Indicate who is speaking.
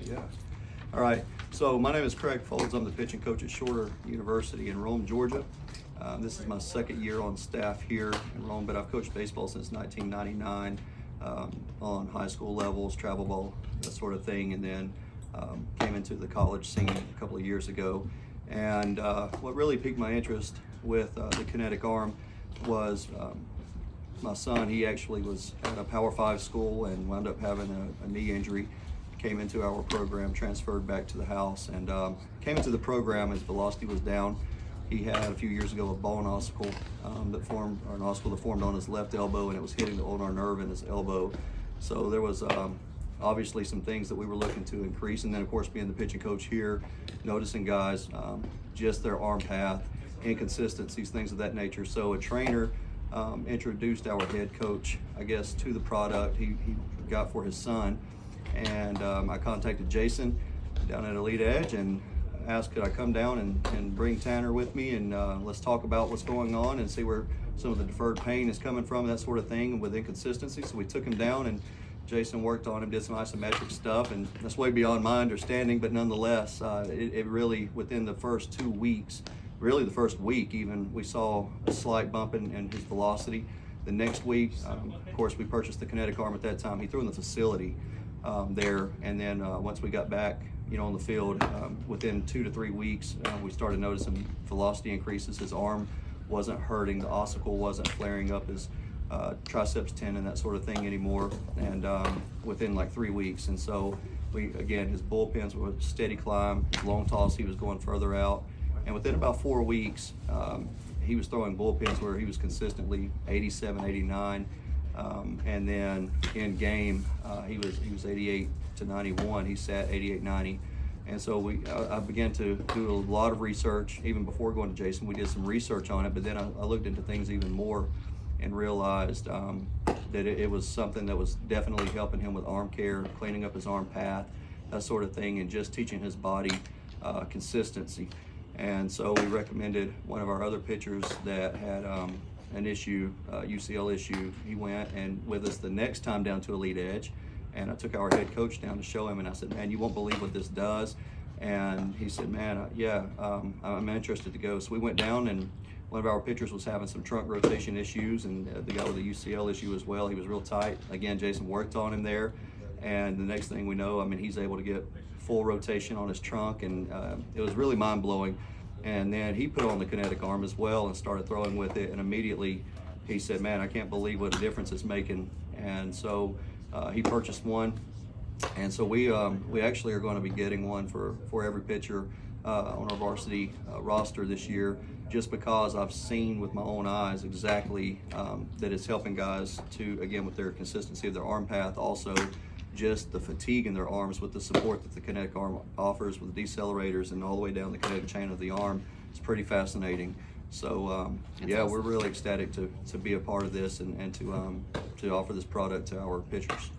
Speaker 1: Yeah. All right. So my name is Craig Folds. I'm the pitching coach at Shorter University in Rome, Georgia. This is my second year on staff here in Rome, but I've coached baseball since 1999 on high school levels, travel ball, that sort of thing, and then came into the college scene a couple of years ago. And what really piqued my interest with the Kinetic Arm was my son. He actually was at a Power 5 school and wound up having a knee injury. Came into our program, transferred back to the house, and came into the program as velocity was down. He had a few years ago a bone ossicle that formed, or an ossicle that formed on his left elbow, and it was hitting the ulnar nerve in his elbow. So there was obviously some things that we were looking to increase, and then of course being the pitching coach here, noticing guys just their arm path, inconsistencies, things of that nature. So a trainer introduced our head coach, I guess, to the product he got for his son. And I contacted Jason down at Elite Edge and asked could I come down and bring Tanner with me, and let's talk about what's going on and see where some of the deferred pain is coming from, that sort of thing, with inconsistency. So we took him down and Jason worked on him, did some isometric stuff, and that's way beyond my understanding, but nonetheless, it really, within the first 2 weeks, really the first week even, we saw a slight bump in his velocity. The next week, of course, we purchased the Kinetic Arm at that time. He threw in the facility there, and then once we got back, on the field, within 2 to 3 weeks, we started noticing velocity increases. His arm wasn't hurting, the ossicle wasn't flaring up his triceps tendon, that sort of thing anymore, and within like 3 weeks. And so his bullpens were a steady climb, his long toss, he was going further out, and within about 4 weeks, he was throwing bullpens where he was consistently 87, 89. And then in game, he was 88 to 91. He sat 88, 90. And so I began to do a lot of research. Even before going to Jason, we did some research on it, but then I looked into things even more and realized that it was something that was definitely helping him with arm care, cleaning up his arm path, that sort of thing, and just teaching his body consistency. And so we recommended one of our other pitchers that had an issue, UCL issue. He went and with us the next time down to Elite Edge, and I took our head coach down to show him, and I said, man, you won't believe what this does. And he said, man, I'm interested to go. So we went down, and one of our pitchers was having some trunk rotation issues, and the guy with the UCL issue as well. He was real tight. Again, Jason worked on him there, and the next thing we know, he's able to get full rotation on his trunk, and it was really mind-blowing. And then he put on the Kinetic Arm as well and started throwing with it, and immediately he said, man, I can't believe what a difference it's making. And so he purchased one, and so we actually are going to be getting one for every pitcher on our varsity roster this year, just because I've seen with my own eyes exactly that it's helping guys to, again, with their consistency of their arm path, also just the fatigue in their arms with the support that the Kinetic Arm offers with the decelerators and all the way down the kinetic chain of the arm. It's pretty fascinating. So awesome. We're really ecstatic to be a part of this and to offer this product to our pitchers.